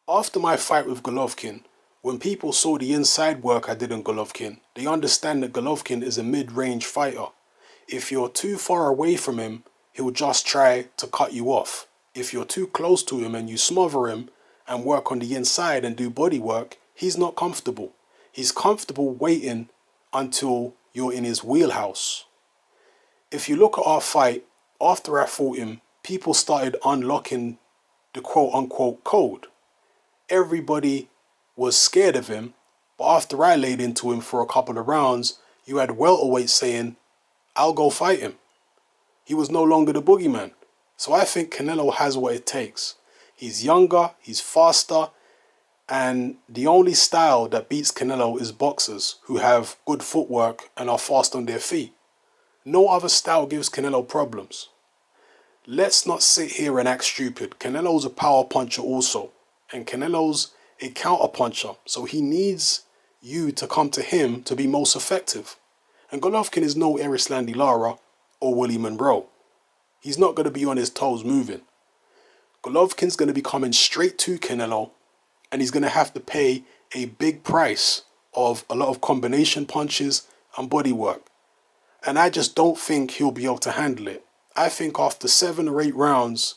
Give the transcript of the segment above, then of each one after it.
After my fight with Golovkin, when people saw the inside work I did on Golovkin, they understand that Golovkin is a mid-range fighter. If you're too far away from him, he'll just try to cut you off. If you're too close to him and you smother him and work on the inside and do body work, he's not comfortable. He's comfortable waiting until you're in his wheelhouse. If you look at our fight, after I fought him, people started unlocking the quote-unquote code. Everybody was scared of him, but after I laid into him for a couple of rounds, you had welterweights saying, I'll go fight him. He was no longer the boogeyman. So I think Canelo has what it takes. He's younger, he's faster, and the only style that beats Canelo is boxers who have good footwork and are fast on their feet. No other style gives Canelo problems. Let's not sit here and act stupid. Canelo's a power puncher also, and Canelo's a counter puncher, so he needs you to come to him to be most effective. And Golovkin is no Erislandy Lara or Willie Monroe. He's not going to be on his toes moving. Golovkin's going to be coming straight to Canelo, and he's going to have to pay a big price of a lot of combination punches and body work. And I just don't think he'll be able to handle it. I think after 7 or 8 rounds,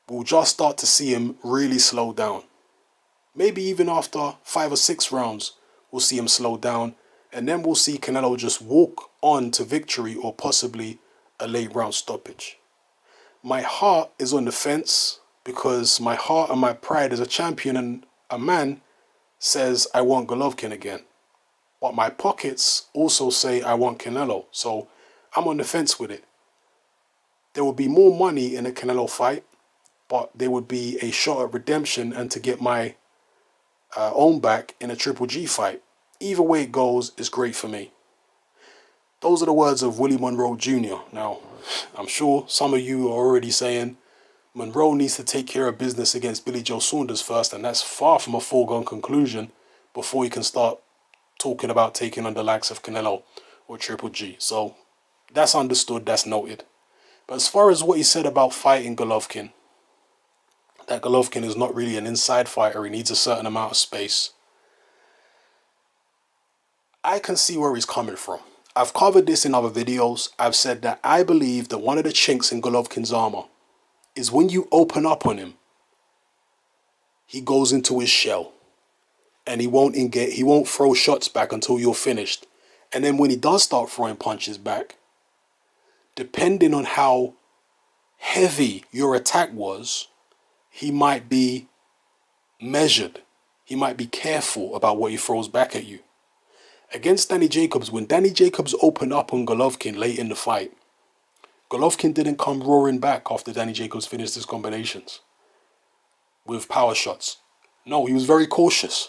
we'll just start to see him really slow down. Maybe even after 5 or 6 rounds, we'll see him slow down. And then we'll see Canelo just walk on to victory or possibly a late round stoppage. My heart is on the fence because my heart and my pride as a champion and a man says I want Golovkin again. But my pockets also say I want Canelo. So I'm on the fence with it. There would be more money in a Canelo fight, but there would be a shot at redemption and to get my own back in a Triple G fight. Either way it goes is great for me. Those are the words of Willie Monroe Jr. Now, I'm sure some of you are already saying Monroe needs to take care of business against Billy Joe Saunders first, and that's far from a foregone conclusion before he can start talking about taking on the likes of Canelo or Triple G. So that's understood, that's noted. But as far as what he said about fighting Golovkin, that Golovkin is not really an inside fighter, he needs a certain amount of space. I can see where he's coming from. I've covered this in other videos. I've said that I believe that one of the chinks in Golovkin's armor is when you open up on him, he goes into his shell and he won't throw shots back until you're finished. And then when he does start throwing punches back, depending on how heavy your attack was, he might be measured. He might be careful about what he throws back at you. Against Danny Jacobs, when Danny Jacobs opened up on Golovkin late in the fight, Golovkin didn't come roaring back after Danny Jacobs finished his combinations with power shots. No, he was very cautious.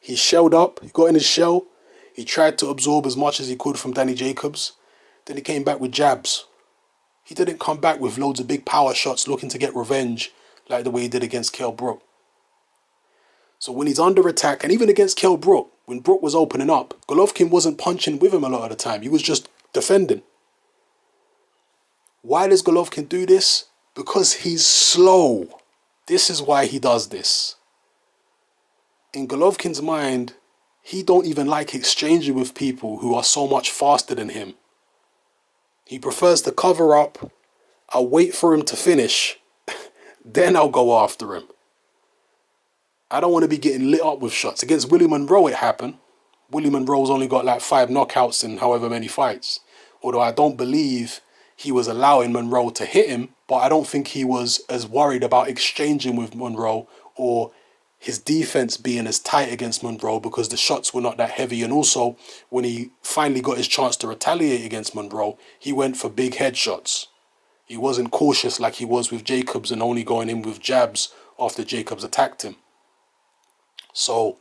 He shelled up, he got in his shell, he tried to absorb as much as he could from Danny Jacobs, then he came back with jabs. He didn't come back with loads of big power shots looking to get revenge like the way he did against Kell Brook. So when he's under attack, and even against Kell Brook, when Brook was opening up, Golovkin wasn't punching with him a lot of the time. He was just defending. Why does Golovkin do this? Because he's slow. This is why he does this. In Golovkin's mind, he don't even like exchanging with people who are so much faster than him. He prefers to cover up. I'll wait for him to finish. Then I'll go after him. I don't want to be getting lit up with shots. Against Willie Monroe it happened. Willie Monroe's only got like 5 knockouts in however many fights. Although I don't believe he was allowing Monroe to hit him, but I don't think he was as worried about exchanging with Monroe or his defense being as tight against Monroe because the shots were not that heavy. And also, when he finally got his chance to retaliate against Monroe, he went for big headshots. He wasn't cautious like he was with Jacobs and only going in with jabs after Jacobs attacked him. So,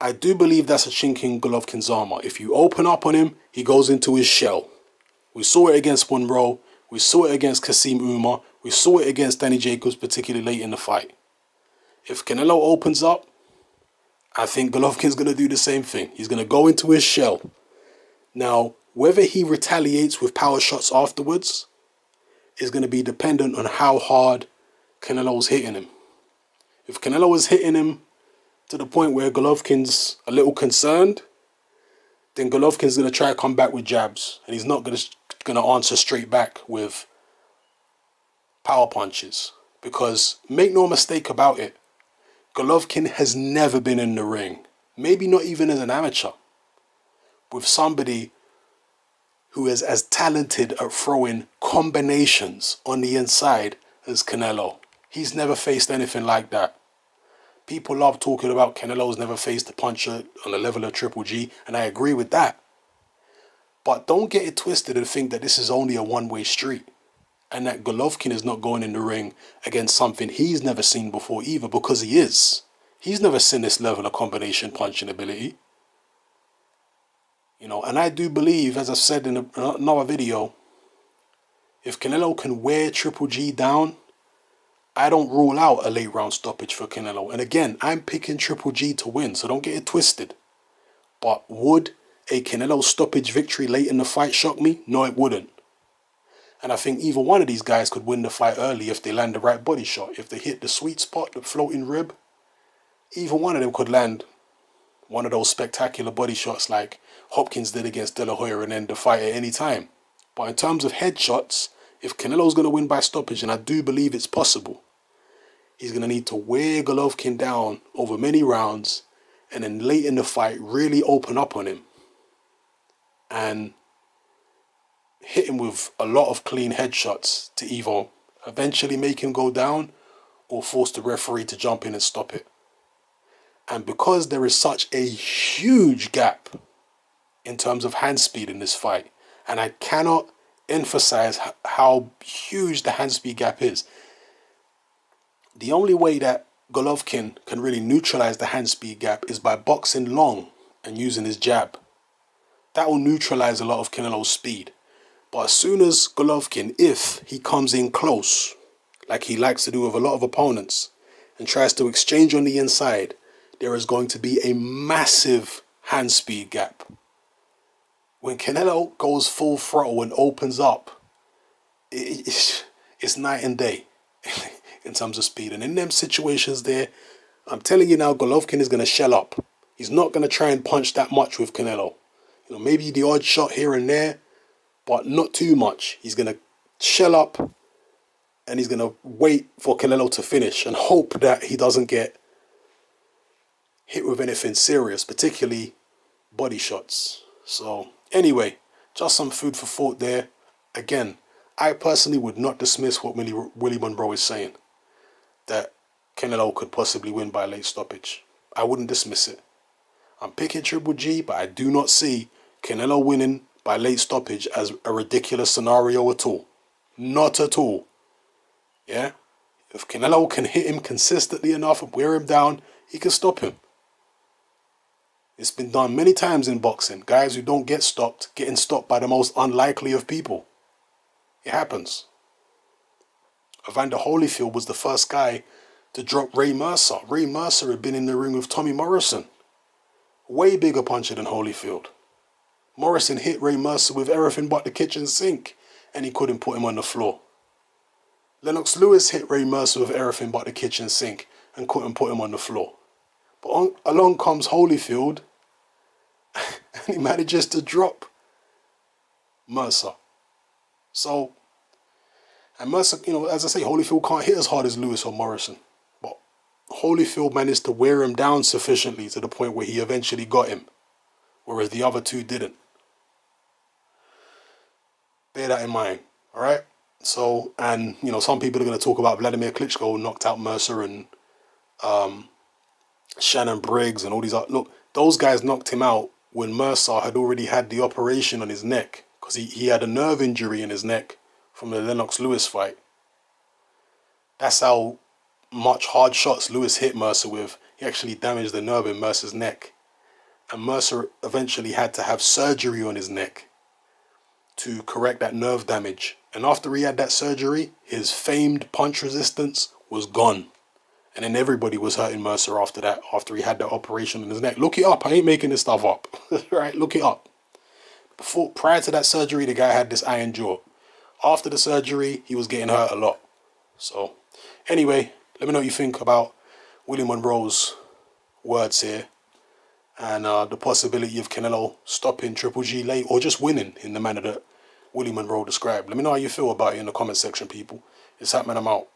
I do believe that's a chink in Golovkin's armor. If you open up on him, he goes into his shell. We saw it against Monroe. We saw it against Kasim Umar. We saw it against Danny Jacobs, particularly late in the fight. If Canelo opens up, I think Golovkin's going to do the same thing. He's going to go into his shell. Now, whether he retaliates with power shots afterwards is going to be dependent on how hard Canelo's hitting him. If Canelo is hitting him to the point where Golovkin's a little concerned, then Golovkin's going to try to come back with jabs. And he's not going to answer straight back with power punches. Because make no mistake about it, Golovkin has never been in the ring, maybe not even as an amateur, with somebody who is as talented at throwing combinations on the inside as Canelo. He's never faced anything like that. People love talking about Canelo's never faced a puncher on the level of Triple G, and I agree with that. But don't get it twisted and think that this is only a one-way street, and that Golovkin is not going in the ring against something he's never seen before either, because he is. He's never seen this level of combination punching ability. You know, and I do believe, as I said in another video, if Canelo can wear Triple G down, I don't rule out a late round stoppage for Canelo. And again, I'm picking Triple G to win, so don't get it twisted. But would a Canelo stoppage victory late in the fight shock me? No, it wouldn't. And I think either one of these guys could win the fight early if they land the right body shot. If they hit the sweet spot, the floating rib, either one of them could land one of those spectacular body shots like Hopkins did against De La Hoya and end the fight at any time. But in terms of headshots, if Canelo's going to win by stoppage, and I do believe it's possible, he's going to need to wear Golovkin down over many rounds and then late in the fight really open up on him and hit him with a lot of clean headshots to either eventually make him go down or force the referee to jump in and stop it. And because there is such a huge gap in terms of hand speed in this fight, and I cannot emphasize how huge the hand speed gap is, the only way that Golovkin can really neutralize the hand speed gap is by boxing long and using his jab. That will neutralize a lot of Canelo's speed. But as soon as Golovkin, if he comes in close, like he likes to do with a lot of opponents, and tries to exchange on the inside, there is going to be a massive hand speed gap. When Canelo goes full throttle and opens up, it's night and day in terms of speed. And in them situations there, I'm telling you now, Golovkin is going to shell up. He's not going to try and punch that much with Canelo. You know, maybe the odd shot here and there, but not too much. He's going to shell up and he's going to wait for Canelo to finish and hope that he doesn't get hit with anything serious, particularly body shots. So anyway, just some food for thought there. Again, I personally would not dismiss what Willie Monroe is saying, that Canelo could possibly win by a late stoppage. I wouldn't dismiss it. I'm picking Triple G, but I do not see Canelo winning by late stoppage as a ridiculous scenario at all. Not at all. Yeah? If Canelo can hit him consistently enough and wear him down, he can stop him. It's been done many times in boxing. Guys who don't get stopped, getting stopped by the most unlikely of people. It happens. Evander Holyfield was the first guy to drop Ray Mercer. Ray Mercer had been in the ring with Tommy Morrison. Way bigger puncher than Holyfield. Morrison hit Ray Mercer with everything but the kitchen sink, and he couldn't put him on the floor. Lennox Lewis hit Ray Mercer with everything but the kitchen sink and couldn't put him on the floor. But along comes Holyfield, and he manages to drop Mercer. So, and Mercer, you know, as I say, Holyfield can't hit as hard as Lewis or Morrison. But Holyfield managed to wear him down sufficiently to the point where he eventually got him, whereas the other two didn't. Bear that in mind, all right? So, and, you know, some people are going to talk about Vladimir Klitschko knocked out Mercer and Shannon Briggs and all these other. Look, those guys knocked him out when Mercer had already had the operation on his neck, because he had a nerve injury in his neck from the Lennox Lewis fight. That's how much hard shots Lewis hit Mercer with. He actually damaged the nerve in Mercer's neck. And Mercer eventually had to have surgery on his neck to correct that nerve damage. And after he had that surgery, his famed punch resistance was gone. And then everybody was hurting Mercer after that, after he had that operation in his neck. Look it up. I ain't making this stuff up. Right? Look it up. Prior to that surgery, the guy had this iron jaw. After the surgery, he was getting hurt a lot. So, anyway, let me know what you think about Willie Monroe's words here, and the possibility of Canelo stopping Triple G late or just winning in the manner that Willie Monroe described. Let me know how you feel about it in the comment section, people. It's happening. I'm out.